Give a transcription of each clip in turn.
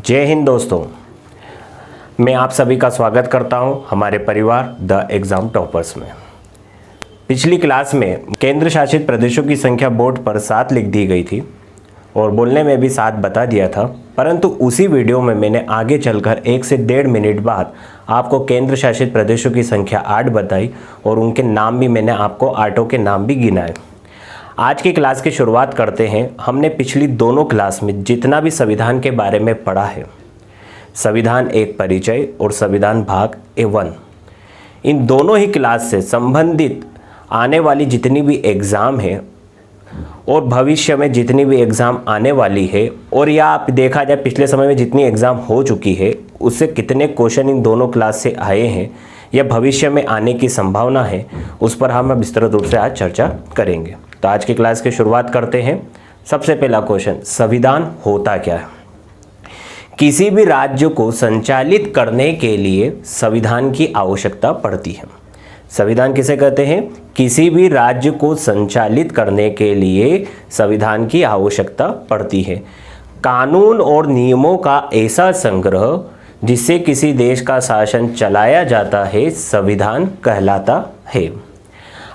जय हिंद दोस्तों, मैं आप सभी का स्वागत करता हूं हमारे परिवार द एग्ज़ाम टॉपर्स में। पिछली क्लास में केंद्र शासित प्रदेशों की संख्या बोर्ड पर 7 लिख दी गई थी और बोलने में भी 7 बता दिया था, परंतु उसी वीडियो में मैंने आगे चलकर 1 से 1.5 मिनट बाद आपको केंद्र शासित प्रदेशों की संख्या 8 बताई और उनके नाम भी मैंने आपको 8 के नाम भी गिनाए। आज की क्लास की शुरुआत करते हैं। हमने पिछली दोनों क्लास में जितना भी संविधान के बारे में पढ़ा है, संविधान एक परिचय और संविधान भाग A1, इन दोनों ही क्लास से संबंधित आने वाली जितनी भी एग्ज़ाम है और भविष्य में जितनी भी एग्ज़ाम आने वाली है, और या आप देखा जाए पिछले समय में जितनी एग्ज़ाम हो चुकी है उससे कितने क्वेश्चन इन दोनों क्लास से आए हैं या भविष्य में आने की संभावना है, उस पर हम विस्तृत रूप से आज चर्चा करेंगे। तो आज की क्लास की शुरुआत करते हैं। सबसे पहला क्वेश्चन, संविधान होता क्या है? किसी भी राज्य को संचालित करने के लिए संविधान की आवश्यकता पड़ती है। संविधान किसे कहते हैं? किसी भी राज्य को संचालित करने के लिए संविधान की आवश्यकता पड़ती है। कानून और नियमों का ऐसा संग्रह जिससे किसी देश का शासन चलाया जाता है, संविधान कहलाता है।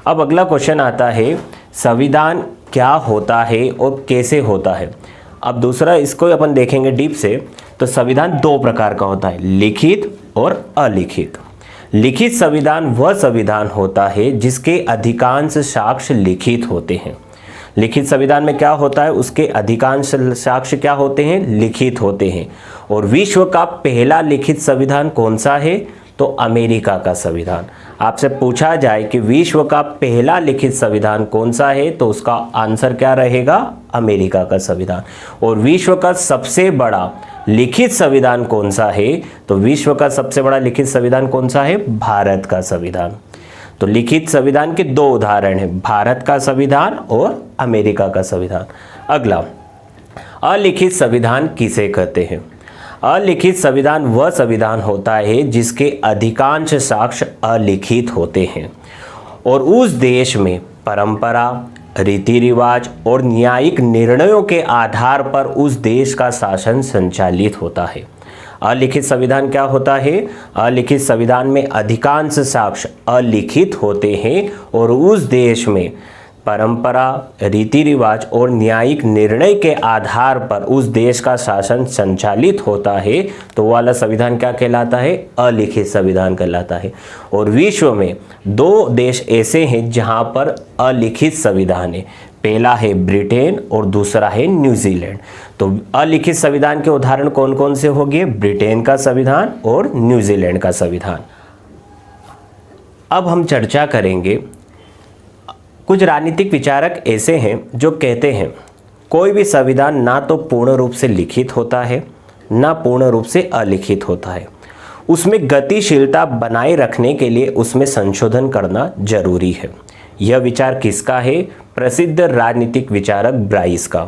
अब अगला क्वेश्चन आता है, संविधान क्या होता है और कैसे होता है? अब दूसरा इसको अपन देखेंगे डीप से। तो संविधान 2 प्रकार का होता है, लिखित और अलिखित। लिखित संविधान वह संविधान होता है जिसके अधिकांश साक्ष्य लिखित होते हैं। लिखित संविधान में क्या होता है? उसके अधिकांश साक्ष्य क्या होते हैं? लिखित होते हैं। और विश्व का पहला लिखित संविधान कौन सा है? तो अमेरिका का संविधान। आपसे पूछा जाए कि विश्व का पहला लिखित संविधान कौन सा है, तो उसका आंसर क्या रहेगा? अमेरिका का संविधान। और विश्व का सबसे बड़ा लिखित संविधान कौन सा है? तो विश्व का सबसे बड़ा लिखित संविधान कौन सा है? भारत का संविधान। तो लिखित संविधान के 2 उदाहरण हैं, भारत का संविधान और अमेरिका का संविधान। अगला, अलिखित संविधान किसे कहते हैं? अलिखित संविधान वह संविधान होता है जिसके अधिकांश साक्ष्य अलिखित होते हैं और उस देश में परंपरा, रीति रिवाज और न्यायिक निर्णयों के आधार पर उस देश का शासन संचालित होता है। अलिखित संविधान क्या होता है? अलिखित संविधान में अधिकांश साक्ष्य अलिखित होते हैं और उस देश में परंपरा, रीति रिवाज और न्यायिक निर्णय के आधार पर उस देश का शासन संचालित होता है। तो वो वाला संविधान क्या कहलाता है? अलिखित संविधान कहलाता है। और विश्व में 2 देश ऐसे हैं जहां पर अलिखित संविधान है। पहला है ब्रिटेन और दूसरा है न्यूजीलैंड। तो अलिखित संविधान के उदाहरण कौन कौन से होंगे? ब्रिटेन का संविधान और न्यूजीलैंड का संविधान। अब हम चर्चा करेंगे, कुछ राजनीतिक विचारक ऐसे हैं जो कहते हैं कोई भी संविधान ना तो पूर्ण रूप से लिखित होता है ना पूर्ण रूप से अलिखित होता है। उसमें गतिशीलता बनाए रखने के लिए उसमें संशोधन करना जरूरी है। यह विचार किसका है? प्रसिद्ध राजनीतिक विचारक ब्राइस का।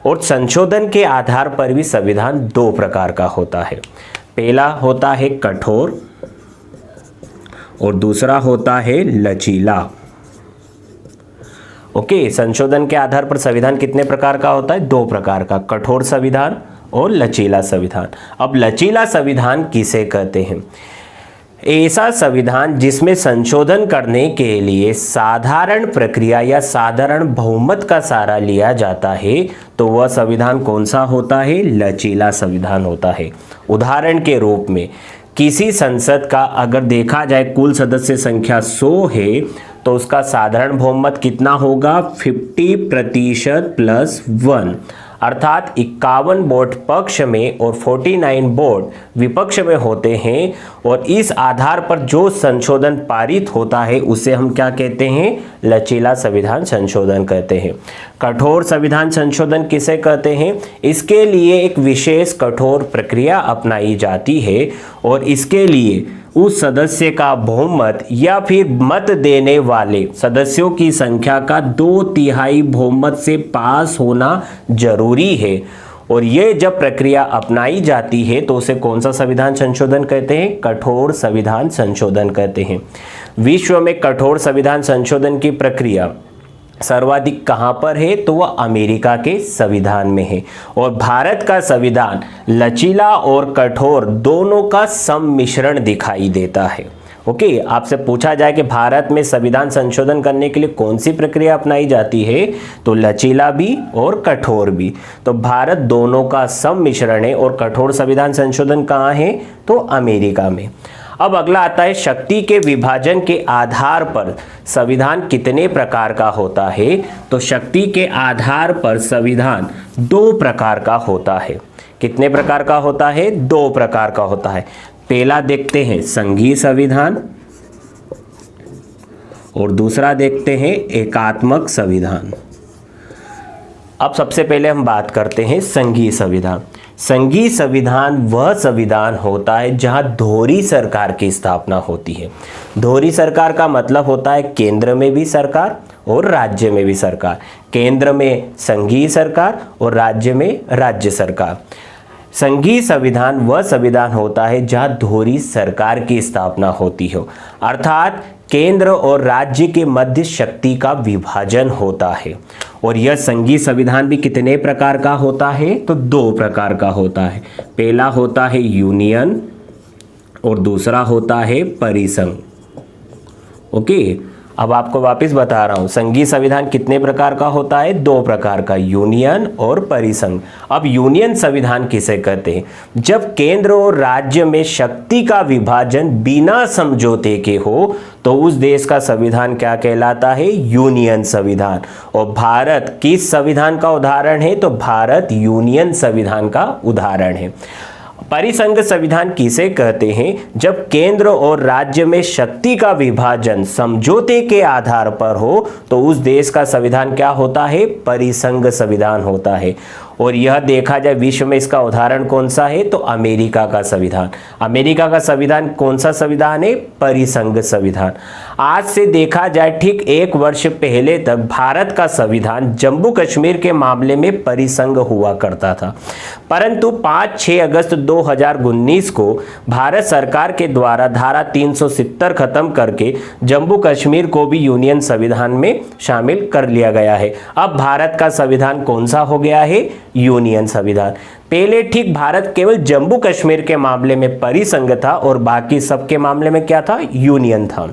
और संशोधन के आधार पर भी संविधान 2 प्रकार का होता है। पहला होता है कठोर और दूसरा होता है लचीला। ओके, संशोधन के आधार पर संविधान कितने प्रकार का होता है? 2 प्रकार का, कठोर संविधान और लचीला संविधान। अब लचीला संविधान किसे कहते हैं? ऐसा संविधान जिसमें संशोधन करने के लिए साधारण प्रक्रिया या साधारण बहुमत का सहारा लिया जाता है, तो वह संविधान कौन सा होता है? लचीला संविधान होता है। उदाहरण के रूप में किसी संसद का अगर देखा जाए कुल सदस्य संख्या 100 है, तो उसका साधारण बहुमत कितना होगा? 50% + 1, अर्थात 51 वोट पक्ष में और 49 वोट विपक्ष में होते हैं। और इस आधार पर जो संशोधन पारित होता है उसे हम क्या कहते हैं? लचीला संविधान संशोधन कहते हैं। कठोर संविधान संशोधन किसे कहते हैं? इसके लिए एक विशेष कठोर प्रक्रिया अपनाई जाती है और इसके लिए उस सदस्य का बहुमत या फिर मत देने वाले सदस्यों की संख्या का 2/3 बहुमत से पास होना जरूरी है। और ये जब प्रक्रिया अपनाई जाती है तो उसे कौन सा संविधान संशोधन कहते हैं? कठोर संविधान संशोधन कहते हैं। विश्व में कठोर संविधान संशोधन की प्रक्रिया सर्वाधिक कहाँ पर है, तो वह अमेरिका के संविधान में है। और भारत का संविधान लचीला और कठोर दोनों का सम्मिश्रण दिखाई देता है। ओके, आपसे पूछा जाए कि भारत में संविधान संशोधन करने के लिए कौन सी प्रक्रिया अपनाई जाती है, तो लचीला भी और कठोर भी। तो भारत दोनों का सम्मिश्रण है और कठोर संविधान संशोधन कहाँ है, तो अमेरिका में। अब अगला आता है शक्ति के विभाजन के आधार पर संविधान कितने प्रकार का होता है, तो शक्ति के आधार पर संविधान 2 प्रकार का होता है। कितने प्रकार का होता है, 2 प्रकार का होता है। पहला देखते हैं संघीय संविधान और दूसरा देखते हैं एकात्मक संविधान। अब सबसे पहले हम बात करते हैं संघीय संविधान। संघीय संविधान वह संविधान होता है जहां दोहरी सरकार की स्थापना होती है। दोहरी सरकार का मतलब होता है केंद्र में भी सरकार और राज्य में भी सरकार। केंद्र में संघीय सरकार और राज्य में राज्य सरकार। संघीय संविधान वह संविधान होता है जहां दोहरी सरकार की स्थापना होती हो, अर्थात केंद्र और राज्य के मध्य शक्ति का विभाजन होता है। और यह संघीय संविधान भी कितने प्रकार का होता है, तो 2 प्रकार का होता है। पहला होता है यूनियन और दूसरा होता है परिसंघ। ओके, अब आपको वापस बता रहा हूं संघीय संविधान कितने प्रकार का होता है, 2 प्रकार का, यूनियन और परिसंघ। अब यूनियन संविधान किसे कहते हैं, जब केंद्र और राज्य में शक्ति का विभाजन बिना समझौते के हो तो उस देश का संविधान क्या कहलाता है, यूनियन संविधान। और भारत किस संविधान का उदाहरण है, तो भारत यूनियन संविधान का उदाहरण है। परिसंघ संविधान किसे कहते हैं, जब केंद्र और राज्य में शक्ति का विभाजन समझौते के आधार पर हो तो उस देश का संविधान क्या होता है, परिसंघ संविधान होता है। और यह देखा जाए विश्व में इसका उदाहरण कौन सा है, तो अमेरिका का संविधान। अमेरिका का संविधान कौन सा संविधान है, परिसंघ संविधान। आज से देखा जाए ठीक 1 वर्ष पहले तक भारत का संविधान जम्मू कश्मीर के मामले में परिसंघ हुआ करता था, परंतु 5-6 अगस्त 2019 को भारत सरकार के द्वारा धारा 370 खत्म करके जम्मू कश्मीर को भी यूनियन संविधान में शामिल कर लिया गया है। अब भारत का संविधान कौन सा हो गया है, यूनियन संविधान। पहले ठीक भारत केवल जम्मू कश्मीर के मामले में परिसंघ था और बाकी सबके मामले में क्या था, यूनियन था।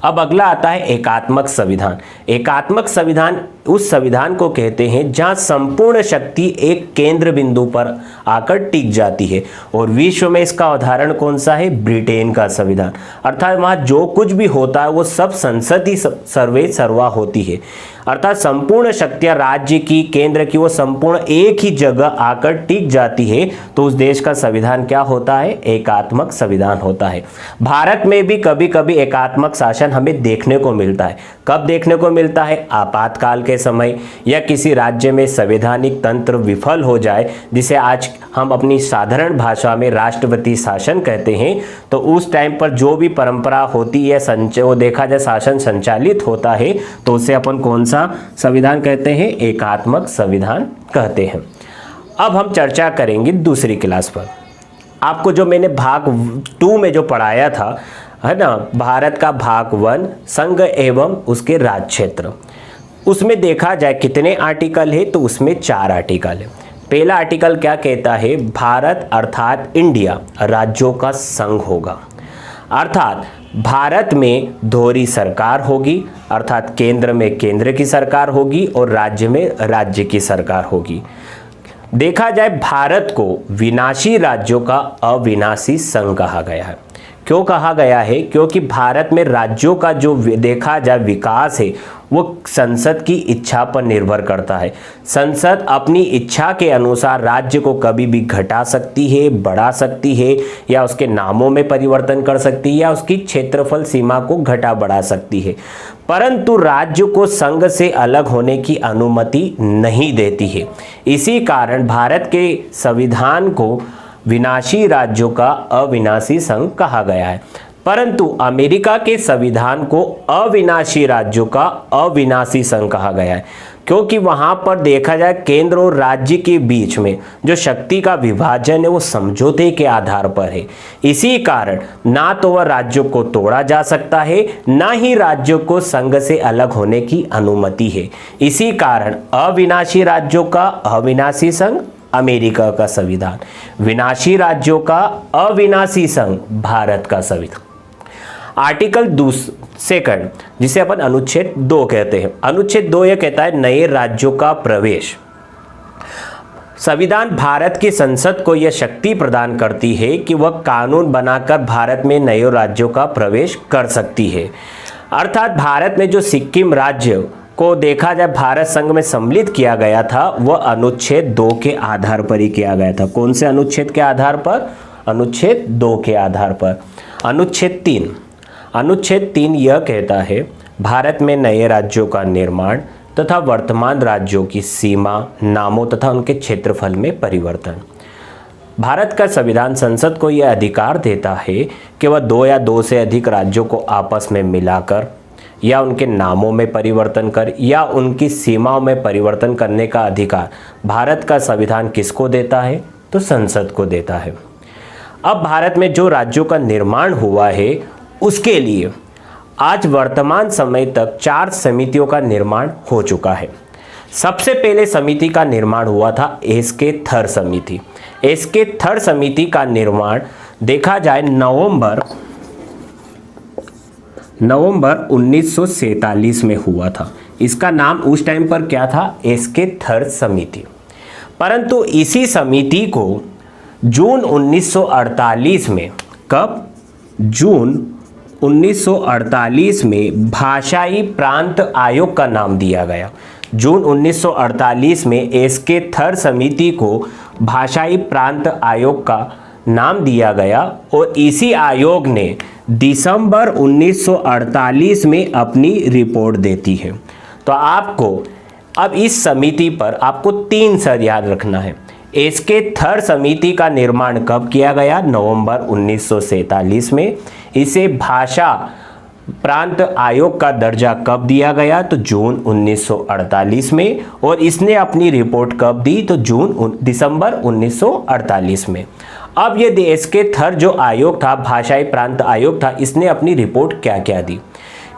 अब अगला आता है एकात्मक संविधान। एकात्मक संविधान उस संविधान को कहते हैं जहां संपूर्ण शक्ति एक केंद्र बिंदु पर आकर टिक जाती है। और विश्व में इसका उदाहरण कौन सा है, ब्रिटेन का संविधान। अर्थात वहां जो कुछ भी होता है वो सब संसद ही सर्वे सर्वा होती है, अर्थात संपूर्ण शक्तियां राज्य की, केंद्र की, वो संपूर्ण एक ही जगह आकर टिक जाती है। तो उस देश का संविधान क्या होता है, एकात्मक संविधान होता है। भारत में भी कभी कभी एकात्मक शासन हमें देखने को मिलता है। कब देखने को मिलता है, आपातकाल के समय, या किसी राज्य में संवैधानिक तंत्र विफल हो जाए, जिसे आज हम अपनी साधारण भाषा में राष्ट्रपति शासन कहते हैं। तो उस टाइम पर जो भी परंपरा होती है, वो देखा जाए शासन संचालित होता है, तो उसे अपन कौन सा संविधान कहते हैं, एकात्मक संविधान कहते हैं। अब हम चर्चा करेंगे दूसरी क्लास पर। आपको जो मैंने भाग 2 में जो पढ़ाया था, है ना, भारत का भाग 1 संघ एवं उसके राज्य क्षेत्र, उसमें देखा जाए कितने आर्टिकल है, तो उसमें 4 आर्टिकल है। पहला आर्टिकल क्या कहता है, भारत अर्थात इंडिया राज्यों का संघ होगा, अर्थात भारत में दोहरी सरकार होगी, अर्थात केंद्र में केंद्र की सरकार होगी और राज्य में राज्य की सरकार होगी। देखा जाए भारत को विनाशी राज्यों का अविनाशी संघ कहा गया है। क्यों कहा गया है, क्योंकि भारत में राज्यों का जो देखा जाए विकास है वो संसद की इच्छा पर निर्भर करता है। संसद अपनी इच्छा के अनुसार राज्य को कभी भी घटा सकती है, बढ़ा सकती है, या उसके नामों में परिवर्तन कर सकती है, या उसकी क्षेत्रफल सीमा को घटा बढ़ा सकती है, परंतु राज्य को संघ से अलग होने की अनुमति नहीं देती है। इसी कारण भारत के संविधान को विनाशी राज्यों का अविनाशी संघ कहा गया है, परंतु अमेरिका के संविधान को अविनाशी राज्यों का अविनाशी संघ कहा गया है। क्योंकि वहां पर देखा जाए केंद्र और राज्य के बीच में जो शक्ति का विभाजन है वो समझौते के आधार पर है। इसी कारण ना तो वह राज्यों को तोड़ा जा सकता है, ना ही राज्यों को संघ से अलग होने की अनुमति है। इसी कारण अविनाशी राज्यों का अविनाशी संघ अमेरिका का संविधान, विनाशी राज्यों का अविनाशी संघ भारत का संविधान। आर्टिकल सेकंड, जिसे अपन अनुच्छेद 2 कहते हैं। अनुच्छेद 2 यह कहता है नए राज्यों का प्रवेश। संविधान भारत की संसद को यह शक्ति प्रदान करती है कि वह कानून बनाकर भारत में नए राज्यों का प्रवेश कर सकती है। अर्थात भारत में जो सिक्किम राज्य को देखा जाए भारत संघ में सम्मिलित किया गया था, वह अनुच्छेद 2 के आधार पर ही किया गया था। कौन से अनुच्छेद के आधार पर? अनुच्छेद 2 के आधार पर। अनुच्छेद 3 यह कहता है भारत में नए राज्यों का निर्माण तथा वर्तमान राज्यों की सीमा, नामों तथा उनके क्षेत्रफल में परिवर्तन। भारत का संविधान संसद को यह अधिकार देता है कि वह 2 या 2 से अधिक राज्यों को आपस में मिलाकर या उनके नामों में परिवर्तन कर या उनकी सीमाओं में परिवर्तन करने का अधिकार भारत का संविधान किसको देता है? तो संसद को देता है। अब भारत में जो राज्यों का निर्माण हुआ है उसके लिए आज वर्तमान समय तक 4 समितियों का निर्माण हो चुका है। सबसे पहले समिति का निर्माण हुआ था एसके थर समिति। एसके थर समिति का निर्माण देखा जाए नवंबर 1947 में हुआ था। इसका नाम उस टाइम पर क्या था? एसके थर समिति। परंतु इसी समिति को जून 1948 में, कब? जून 1948 में भाषाई प्रांत आयोग का नाम दिया गया। जून 1948 में एसके थर समिति को भाषाई प्रांत आयोग का नाम दिया गया और इसी आयोग ने दिसंबर 1948 में अपनी रिपोर्ट देती है। तो आपको अब इस समिति पर आपको 3 शर्त याद रखना है। एसके थर समिति का निर्माण कब किया गया? नवंबर 1947 में। इसे भाषा प्रांत आयोग का दर्जा कब दिया गया? तो जून 1948 में। और इसने अपनी रिपोर्ट कब दी? तो दिसंबर 1948 में। अब ये एसके थर जो आयोग था, भाषाई प्रांत आयोग था, इसने अपनी रिपोर्ट क्या क्या दी?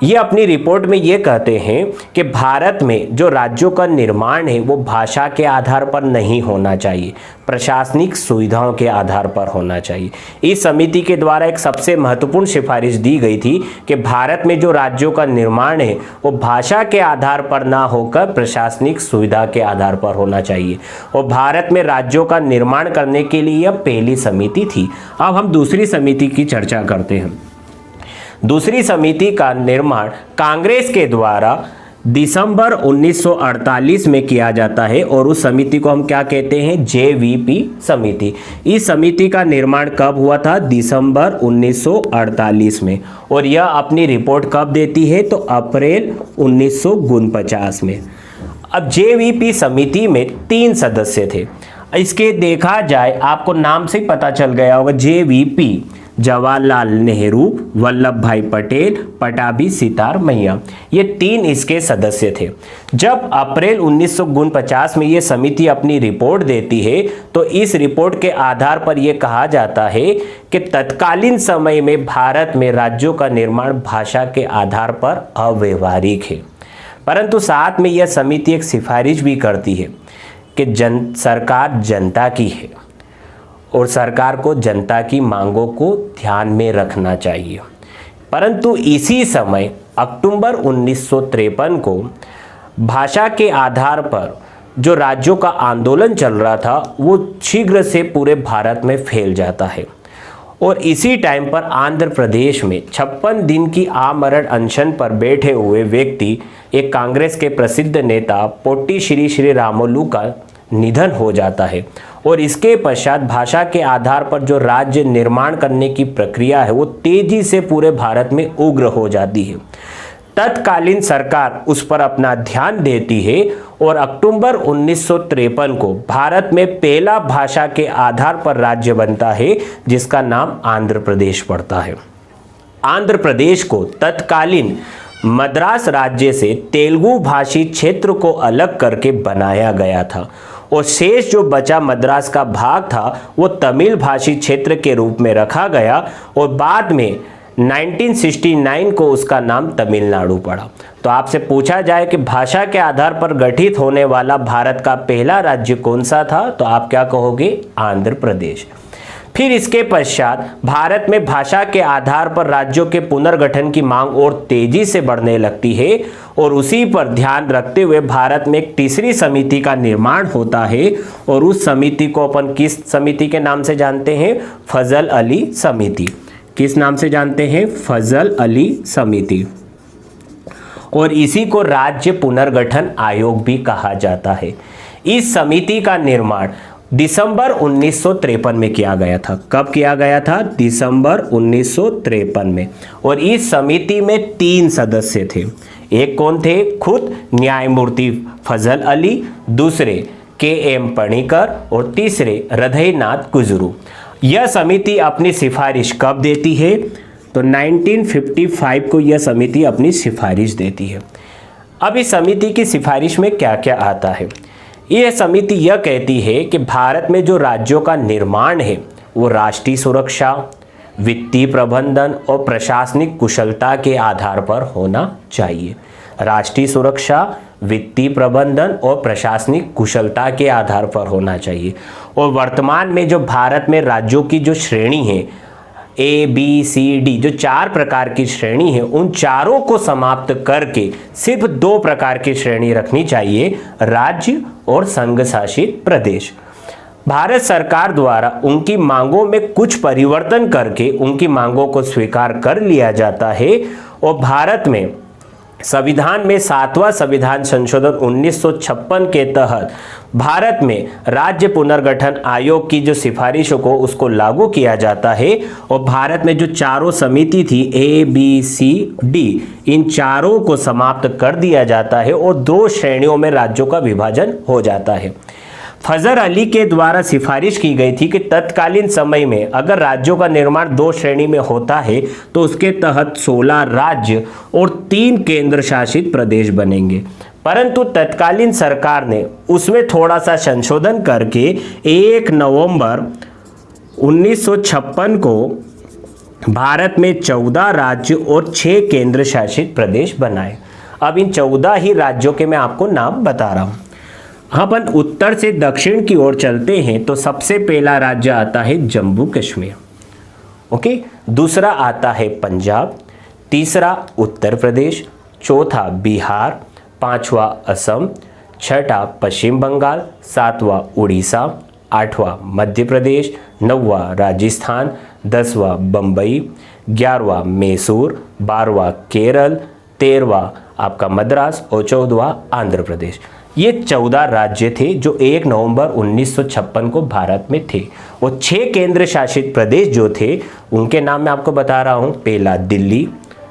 ये अपनी रिपोर्ट में ये कहते हैं कि भारत में जो राज्यों का निर्माण है वो भाषा के आधार पर नहीं होना चाहिए, प्रशासनिक सुविधाओं के आधार पर होना चाहिए। इस समिति के द्वारा एक सबसे महत्वपूर्ण सिफारिश दी गई थी कि भारत में जो राज्यों का निर्माण है वो भाषा के आधार पर ना होकर प्रशासनिक सुविधा के आधार पर होना चाहिए। और भारत में राज्यों का निर्माण करने के लिए यह पहली समिति थी। अब हम दूसरी समिति की चर्चा करते हैं। दूसरी समिति का निर्माण कांग्रेस के द्वारा दिसंबर 1948 में किया जाता है और उस समिति को हम क्या कहते हैं? जेवीपी समिति। इस समिति का निर्माण कब हुआ था? दिसंबर 1948 में। और यह अपनी रिपोर्ट कब देती है? तो अप्रैल 1949 में। अब जेवीपी समिति में 3 सदस्य थे। इसके देखा जाए आपको नाम से पता चल गया होगा, जेवीपी जवाहरलाल नेहरू, वल्लभ भाई पटेल, पटाभी सितार मैया, ये 3 इसके सदस्य थे। जब अप्रैल 1949 में ये समिति अपनी रिपोर्ट देती है तो इस रिपोर्ट के आधार पर यह कहा जाता है कि तत्कालीन समय में भारत में राज्यों का निर्माण भाषा के आधार पर अव्यवहारिक है। परंतु साथ में यह समिति एक सिफारिश भी करती है कि सरकार जनता की है और सरकार को जनता की मांगों को ध्यान में रखना चाहिए। परंतु इसी समय अक्टूबर 1953 को भाषा के आधार पर जो राज्यों का आंदोलन चल रहा था वो शीघ्र से पूरे भारत में फैल जाता है। और इसी टाइम पर आंध्र प्रदेश में 56 दिन की आमरण अनशन पर बैठे हुए व्यक्ति, एक कांग्रेस के प्रसिद्ध नेता पोट्टी श्री रामुलु का निधन हो जाता है। और इसके पश्चात भाषा के आधार पर जो राज्य निर्माण करने की प्रक्रिया है वो तेजी से पूरे भारत में उग्र हो जाती है। तत्कालीन सरकार उस पर अपना ध्यान देती है और अक्टूबर 1953 को भारत में पहला भाषा के आधार पर राज्य बनता है जिसका नाम आंध्र प्रदेश पड़ता है। आंध्र प्रदेश को तत्कालीन मद्रास राज्य से तेलुगु भाषी क्षेत्र को अलग करके बनाया गया था और शेष जो बचा मद्रास का भाग था वो तमिल भाषी क्षेत्र के रूप में रखा गया और बाद में 1969 को उसका नाम तमिलनाडु पड़ा। तो आपसे पूछा जाए कि भाषा के आधार पर गठित होने वाला भारत का पहला राज्य कौन सा था, तो आप क्या कहोगे? आंध्र प्रदेश। फिर इसके पश्चात भारत में भाषा के आधार पर राज्यों के पुनर्गठन की मांग और तेजी से बढ़ने लगती है और उसी पर ध्यान रखते हुए भारत में एक तीसरी समिति का निर्माण होता है और उस समिति को अपन किस समिति के नाम से जानते हैं? फजल अली समिति। किस नाम से जानते हैं? फजल अली समिति। और इसी को राज्य पुनर्गठन आयोग भी कहा जाता है। इस समिति का निर्माण दिसंबर 1953 में किया गया था। कब किया गया था? दिसंबर 1953 में। और इस समिति में 3 सदस्य थे। एक कौन थे? खुद न्यायमूर्ति फजल अली, दूसरे के.एम. पणिकर और तीसरे हृदयनाथ कुजरू। यह समिति अपनी सिफारिश कब देती है? तो 1955 को यह समिति अपनी सिफारिश देती है। अब इस समिति की सिफारिश में क्या क्या आता है? यह समिति यह कहती है कि भारत में जो राज्यों का निर्माण है वो राष्ट्रीय सुरक्षा, वित्तीय प्रबंधन और प्रशासनिक कुशलता के आधार पर होना चाहिए। राष्ट्रीय सुरक्षा, वित्तीय प्रबंधन और प्रशासनिक कुशलता के आधार पर होना चाहिए। और वर्तमान में जो भारत में राज्यों की जो श्रेणी है ABCD, जो 4 प्रकार की श्रेणी है, उन चारों को समाप्त करके सिर्फ 2 प्रकार की श्रेणी रखनी चाहिए, राज्य और संघ शासित प्रदेश। भारत सरकार द्वारा उनकी मांगों में कुछ परिवर्तन करके उनकी मांगों को स्वीकार कर लिया जाता है और भारत में संविधान में 7वां संविधान संशोधन 1956 के तहत भारत में राज्य पुनर्गठन आयोग की जो सिफारिशों को उसको लागू किया जाता है और भारत में जो चारों समिति थी ABCD, इन चारों को समाप्त कर दिया जाता है और 2 श्रेणियों में राज्यों का विभाजन हो जाता है। फजल अली के द्वारा सिफारिश की गई थी कि तत्कालीन समय में अगर राज्यों का निर्माण 2 श्रेणी में होता है तो उसके तहत 16 राज्य और 3 केंद्र शासित प्रदेश बनेंगे। परंतु तत्कालीन सरकार ने उसमें थोड़ा सा संशोधन करके 1 नवंबर 1956 को भारत में 14 राज्य और 6 केंद्र शासित प्रदेश बनाए। अब इन 14 ही राज्यों के मैं आपको नाम बता रहा हूं। अपन उत्तर से दक्षिण की ओर चलते हैं तो सबसे पहला राज्य आता है जम्मू कश्मीर, ओके। दूसरा आता है पंजाब, तीसरा उत्तर प्रदेश, चौथा बिहार, 5वां असम, 6ठा पश्चिम बंगाल, 7वां उड़ीसा, 8वां मध्य प्रदेश, 9वां राजस्थान, 10वां बम्बई, 11वां मैसूर, 12वां केरल, 13वां आपका मद्रास और 14वां आंध्र प्रदेश। ये 14 राज्य थे जो 1 नवंबर 1956 को भारत में थे। और 6 केंद्र शासित प्रदेश जो थे उनके नाम मैं आपको बता रहा हूँ। पहला दिल्ली,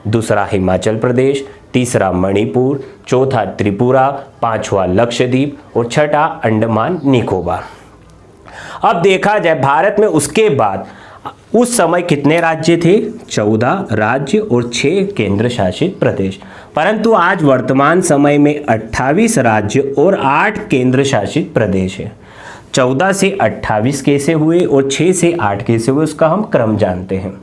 दूसरा हिमाचल प्रदेश, तीसरा मणिपुर, चौथा त्रिपुरा, 5वां लक्षद्वीप और 6ठा अंडमान निकोबार। अब देखा जाए भारत में उसके बाद उस समय कितने राज्य थे? 14 राज्य और 6 केंद्र शासित प्रदेश। परंतु आज वर्तमान समय में 28 राज्य और 8 केंद्र शासित प्रदेश है। 14 से 28 कैसे हुए और 6 से 8 कैसे हुए उसका हम क्रम जानते हैं।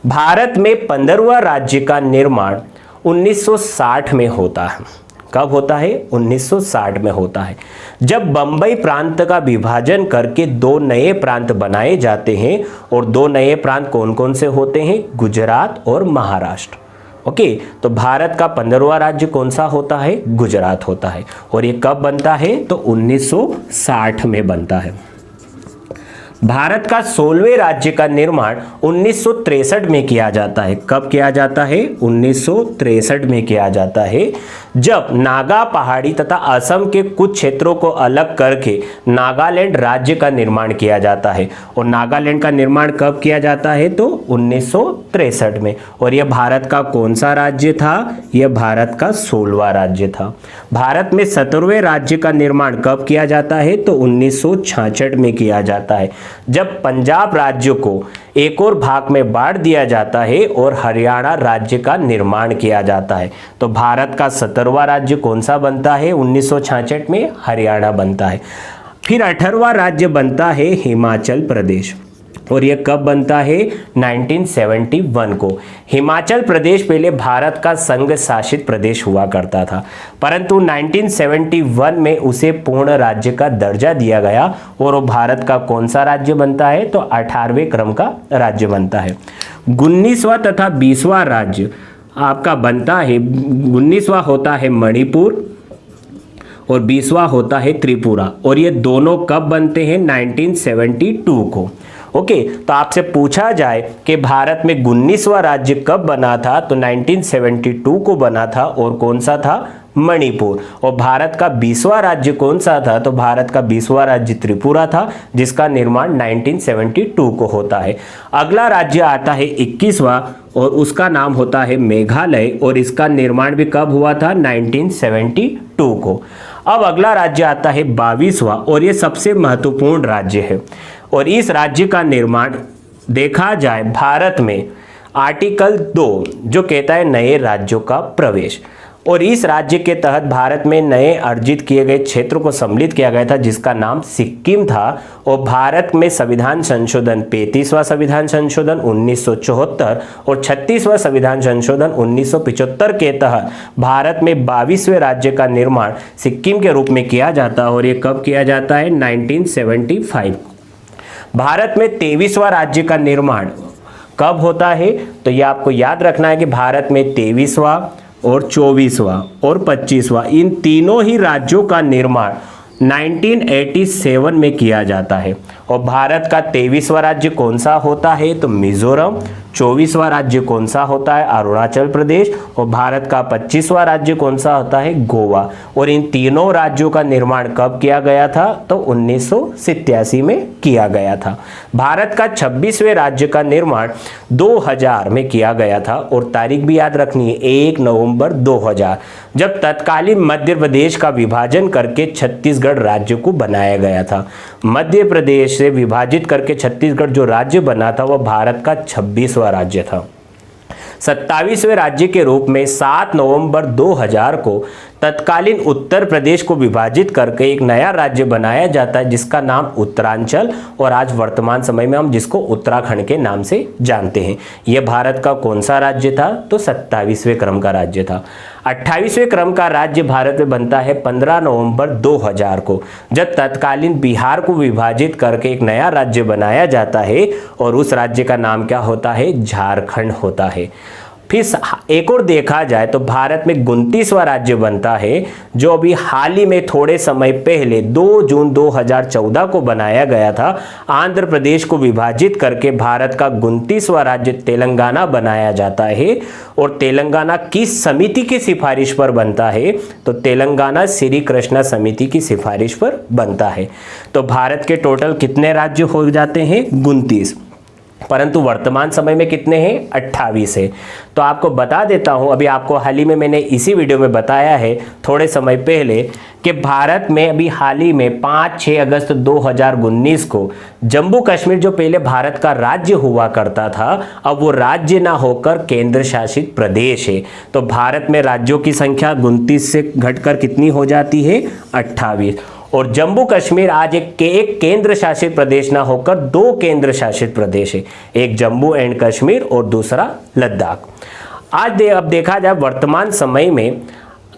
भारत में 15वां राज्य का निर्माण 1960 में होता है। कब होता है? 1960 में होता है, जब बंबई प्रांत का विभाजन करके 2 नए प्रांत बनाए जाते हैं। और 2 नए प्रांत कौन कौन से होते हैं? गुजरात और महाराष्ट्र, ओके। तो भारत का 15वां राज्य कौन सा होता है? गुजरात होता है। और ये कब बनता है? तो 1960 में बनता है। भारत का 16वें राज्य का निर्माण 1963 में किया जाता है। कब किया जाता है? 1963 में किया जाता है, जब नागा पहाड़ी तथा असम के कुछ क्षेत्रों को अलग करके नागालैंड राज्य का निर्माण किया जाता है। और नागालैंड का निर्माण कब किया जाता है? तो 1963 में। और यह भारत का कौन सा राज्य था? यह भारत का 16वां राज्य था। भारत में 17वें राज्य का निर्माण कब किया जाता है? तो 1966 में किया जाता है, जब पंजाब राज्य को एक और भाग में बांट दिया जाता है और हरियाणा राज्य का निर्माण किया जाता है। तो भारत का 17वां राज्य कौन सा बनता है? 1966 में हरियाणा बनता है। फिर 18वां राज्य बनता है हिमाचल प्रदेश, और यह कब बनता है? 1971 को। हिमाचल प्रदेश पहले भारत का संघ शासित प्रदेश हुआ करता था, परंतु 1971 में उसे पूर्ण राज्य का दर्जा दिया गया और वो भारत का कौन सा राज्य बनता है? तो 18वें क्रम का राज्य बनता है। 19वां तथा 20वां राज्य आपका बनता है, 19वां होता है मणिपुर और 20वां होता है त्रिपुरा, और ये दोनों कब बनते हैं? 1972 को। ओके, तो आपसे पूछा जाए कि भारत में 19वां राज्य कब बना था, तो 1972 को बना था, और कौन सा था? मणिपुर। और भारत का 20वां राज्य कौन सा था? तो भारत का 20वां राज्य त्रिपुरा था, जिसका निर्माण 1972 को होता है। अगला राज्य आता है 21वां, और उसका नाम होता है मेघालय, और इसका निर्माण भी कब हुआ था? 1972 को। अब अगला राज्य आता है 22वां, और ये सबसे महत्वपूर्ण राज्य है, और इस राज्य का निर्माण देखा जाए भारत में आर्टिकल 2 जो कहता है नए राज्यों का प्रवेश, और इस राज्य के तहत भारत में नए अर्जित किए गए क्षेत्र को सम्मिलित किया गया था, जिसका नाम सिक्किम था। और भारत में संविधान संशोधन 35वां संविधान संशोधन 1974 और 36वां संविधान संशोधन 1975 के तहत भारत में 22वें राज्य का निर्माण सिक्किम के रूप में किया जाता है, और ये कब किया जाता है? 1975। भारत में 23वां राज्य का निर्माण कब होता है? तो ये आपको याद रखना है कि भारत में 23वां और 24वां और 25वां इन तीनों ही राज्यों का निर्माण 1987 में किया जाता है। और भारत का 23वां राज्य कौन सा होता है? तो मिजोरम। 24वां राज्य कौन सा होता है? अरुणाचल प्रदेश। और भारत का 25वां राज्य कौन सा होता है? गोवा। और इन तीनों राज्यों का निर्माण कब किया गया था? तो 1987 में किया गया था। भारत का 26वें राज्य का निर्माण 2000 में किया गया था, और तारीख भी याद रखनी है 1 नवंबर 2000, जब तत्कालीन मध्य प्रदेश का विभाजन करके छत्तीसगढ़ राज्य को बनाया गया था। मध्य प्रदेश से विभाजित करके छत्तीसगढ़ जो राज्य बना था वह भारत का 26वां राज्य था। 27वें राज्य के रूप में 7 नवंबर 2000 को तत्कालीन उत्तर प्रदेश को विभाजित करके एक नया राज्य बनाया जाता है, जिसका नाम उत्तरांचल, और आज वर्तमान समय में हम जिसको उत्तराखंड के नाम से जानते हैं। यह भारत का कौन सा राज्य था? तो 27वें क्रम का राज्य था। 28वें क्रम का राज्य भारत में बनता है 15 नवंबर 2000 को, जब तत्कालीन बिहार को विभाजित करके एक नया राज्य बनाया जाता है, और उस राज्य का नाम क्या होता है? झारखंड होता है। फिर एक और देखा जाए तो भारत में 29वां राज्य बनता है, जो अभी हाल ही में थोड़े समय पहले 2 जून 2014 को बनाया गया था। आंध्र प्रदेश को विभाजित करके भारत का 29वां राज्य तेलंगाना बनाया जाता है, और तेलंगाना किस समिति की सिफारिश पर बनता है? तो तेलंगाना श्री कृष्णा समिति की सिफारिश पर बनता है। तो भारत के टोटल कितने राज्य हो जाते हैं? 29, परंतु वर्तमान समय में कितने हैं? 28 है। तो आपको बता देता हूं, अभी आपको हाल ही में मैंने इसी वीडियो में बताया है थोड़े समय पहले कि भारत में अभी हाल ही में 5-6 अगस्त 2019 को जम्मू कश्मीर जो पहले भारत का राज्य हुआ करता था, अब वो राज्य ना होकर केंद्र शासित प्रदेश है। तो भारत में राज्यों की संख्या 29 से घटकर कितनी हो जाती है? 28। और जम्मू कश्मीर आज एक केंद्र शासित प्रदेश ना होकर 2 केंद्र शासित प्रदेश है, एक जम्मू एंड कश्मीर और दूसरा लद्दाख। अब देखा जाए वर्तमान समय में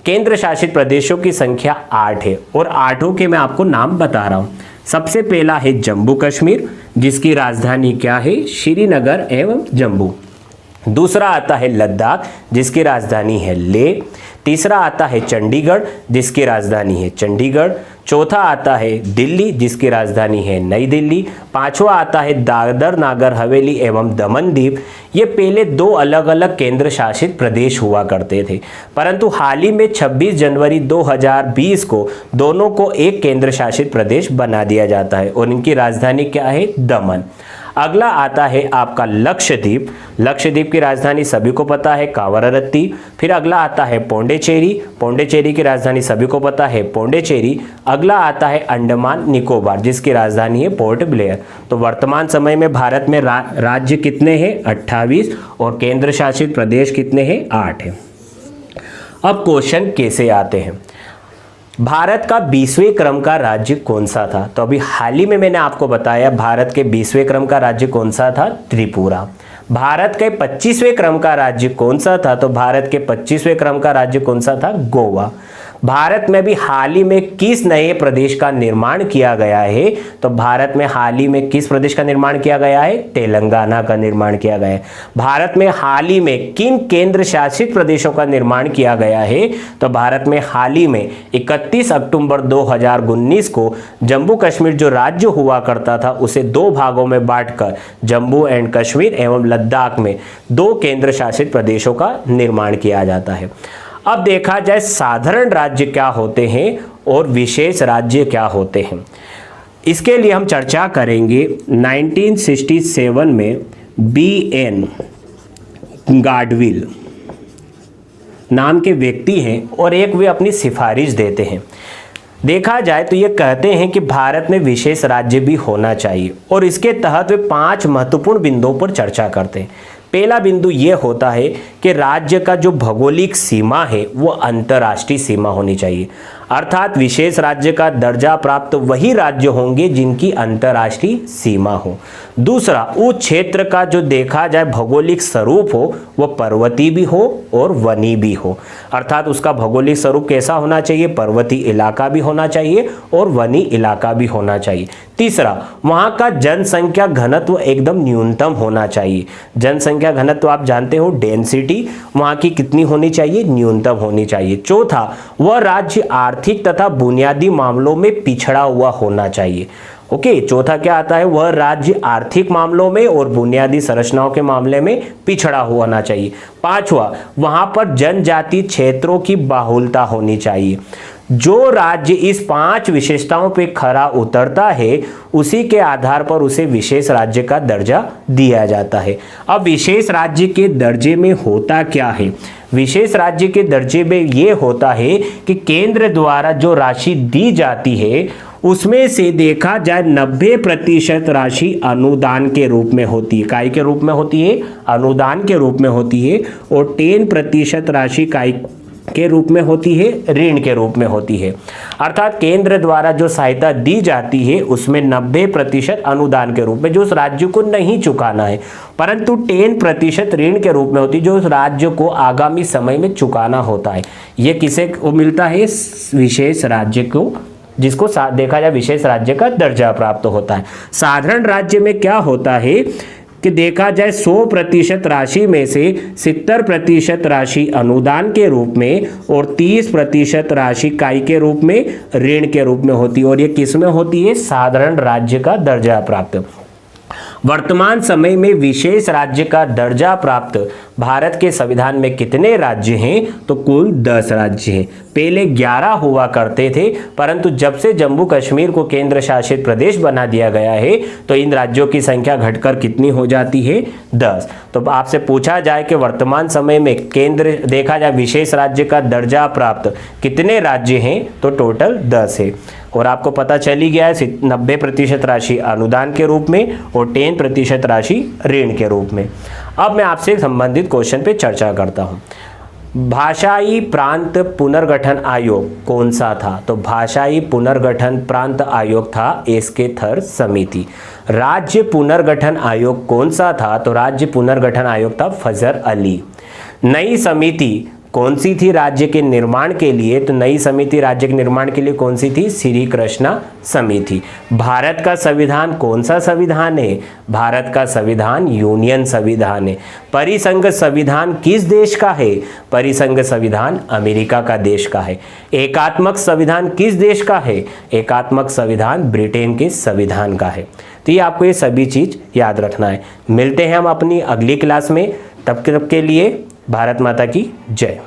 केंद्र शासित प्रदेशों की संख्या 8 है, और 8 के मैं आपको नाम बता रहा हूं। सबसे पहला है जम्मू कश्मीर, जिसकी राजधानी क्या है? श्रीनगर एवं जम्मू। दूसरा आता है लद्दाख, जिसकी राजधानी है लेह। तीसरा आता है चंडीगढ़, जिसकी राजधानी है चंडीगढ़। चौथा आता है दिल्ली, जिसकी राजधानी है नई दिल्ली। पांचवा आता है दादर नागर हवेली एवं दमन दीव। ये पहले 2 अलग अलग केंद्र शासित प्रदेश हुआ करते थे, परंतु हाल ही में 26 जनवरी 2020 को दोनों को एक केंद्र शासित प्रदेश बना दिया जाता है, और इनकी राजधानी क्या है? दमन। अगला आता है आपका लक्षद्वीप। लक्षद्वीप की राजधानी सभी को पता है कावरत्ती। फिर अगला आता है पौंडीचेरी। पौंडीचेरी की राजधानी सभी को पता है पौंडीचेरी। अगला आता है अंडमान निकोबार जिसकी राजधानी है पोर्ट ब्लेयर। तो वर्तमान समय में भारत में राज्य कितने हैं? 28 और केंद्र शासित प्रदेश कितने हैं? 8 हैं। अब क्वेश्चन कैसे आते हैं? भारत का 20वें क्रम का राज्य कौन सा था? तो अभी हाल ही में मैंने आपको बताया भारत के 20वें क्रम का राज्य कौन सा था? त्रिपुरा। भारत के 25वें क्रम का राज्य कौन सा था? तो भारत के 25वें क्रम का राज्य कौन सा था? गोवा। भारत में भी हाल ही में किस नए प्रदेश का निर्माण किया गया है? तो भारत में हाल ही में किस प्रदेश का निर्माण किया गया है? तेलंगाना का निर्माण किया गया है। भारत में हाल ही में किन केंद्र शासित प्रदेशों का निर्माण किया गया है? तो भारत में हाल ही में 31 अक्टूबर 2019 को जम्मू कश्मीर जो राज्य हुआ करता था उसे 2 भागों में बांटकर जम्मू एंड कश्मीर एवं लद्दाख में 2 केंद्र शासित प्रदेशों का निर्माण किया जाता है। अब देखा जाए साधारण राज्य क्या होते हैं और विशेष राज्य क्या होते हैं, इसके लिए हम चर्चा करेंगे। 1967 में B.N. गाडविल नाम के व्यक्ति हैं और एक वे अपनी सिफारिश देते हैं। देखा जाए तो ये कहते हैं कि भारत में विशेष राज्य भी होना चाहिए और इसके तहत वे 5 महत्वपूर्ण बिंदुओं पर चर्चा करते हैं। पहला बिंदु ये होता है कि राज्य का जो भौगोलिक सीमा है वो अंतर्राष्ट्रीय सीमा होनी चाहिए, अर्थात विशेष राज्य का दर्जा प्राप्त वही राज्य होंगे जिनकी अंतर्राष्ट्रीय सीमा हो। दूसरा, उस क्षेत्र का जो देखा जाए भौगोलिक स्वरूप हो वो पर्वतीय भी हो और वनी भी हो, अर्थात उसका भौगोलिक स्वरूप कैसा होना चाहिए? पर्वतीय इलाका भी होना चाहिए और वनी इलाका भी होना चाहिए। तीसरा, वहाँ का जनसंख्या घनत्व एकदम न्यूनतम होना चाहिए। जनसंख्या घनत्व आप जानते हो डेंसिटी वहाँ की कितनी होनी चाहिए? न्यूनतम होनी चाहिए। चौथा, वह राज्य आर्थिक तथा बुनियादी मामलों में पिछड़ा हुआ होना चाहिए। ओके, चौथा क्या आता है? वह राज्य आर्थिक मामलों में और बुनियादी संरचनाओं के मामले में पिछड़ा हुआ होना चाहिए। पांचवा, वहां पर जनजाति क्षेत्रों की बाहुलता होनी चाहिए। जो राज्य इस 5 विशेषताओं पे खरा उतरता है उसी के आधार पर उसे विशेष राज्य का दर्जा दिया जाता है। अब विशेष राज्य के दर्जे में होता क्या है? विशेष राज्य के दर्जे में ये होता है कि केंद्र द्वारा जो राशि दी जाती है उसमें से देखा जाए 90% राशि अनुदान के रूप में होती है। काय के रूप में होती है? अनुदान के रूप में होती है। और 10% राशि काय के रूप में होती है? ऋण के रूप में होती है। अर्थात केंद्र द्वारा जो सहायता दी जाती है उसमें 90% अनुदान के रूप में जो उस राज्य को नहीं चुकाना है, परंतु 10% ऋण के रूप में होती है जो उस राज्य को आगामी समय में चुकाना होता है। ये किसे को मिलता है? विशेष राज्य को, जिसको देखा जाए विशेष राज्य का दर्जा प्राप्त होता है। साधारण राज्य में क्या होता है कि देखा जाए 100% राशि में से 70% राशि अनुदान के रूप में और 30% राशि काय के रूप में, ऋण के रूप में होती है। और ये किस में होती है? साधारण राज्य का दर्जा प्राप्त। वर्तमान समय में विशेष राज्य का दर्जा प्राप्त भारत के संविधान में कितने राज्य हैं? तो कुल 10 राज्य हैं। पहले 11 हुआ करते थे, परंतु जब से जम्मू कश्मीर को केंद्र शासित प्रदेश बना दिया गया है तो इन राज्यों की संख्या घटकर कितनी हो जाती है? 10। तो आपसे पूछा जाए कि वर्तमान समय में केंद्र देखा जाए विशेष राज्य का दर्जा प्राप्त कितने राज्य हैं? तो टोटल 10 है। और आपको पता चली गया है 90% राशि अनुदान के रूप में और 10% राशि ऋण के रूप में। अब मैं आपसे संबंधित क्वेश्चन पे चर्चा करता हूं। भाषाई प्रांत पुनर्गठन आयोग कौन सा था? तो भाषाई पुनर्गठन प्रांत आयोग था एसके थर समिति। राज्य पुनर्गठन आयोग कौन सा था? तो राज्य पुनर्गठन आयोग था फजर अली। नई समिति कौन सी थी राज्य के निर्माण के लिए? तो नई समिति राज्य के निर्माण के लिए कौन सी थी? श्री कृष्णा समिति। भारत का संविधान कौन सा संविधान है? भारत का संविधान यूनियन संविधान है। परिसंघ संविधान किस देश का है? परिसंघ संविधान अमेरिका का देश का है। एकात्मक संविधान किस देश का है? एकात्मक संविधान ब्रिटेन के संविधान का है। तो ये आपको ये सभी चीज याद रखना है। मिलते हैं हम अपनी अगली क्लास में, तब के लिए भारत माता की जय।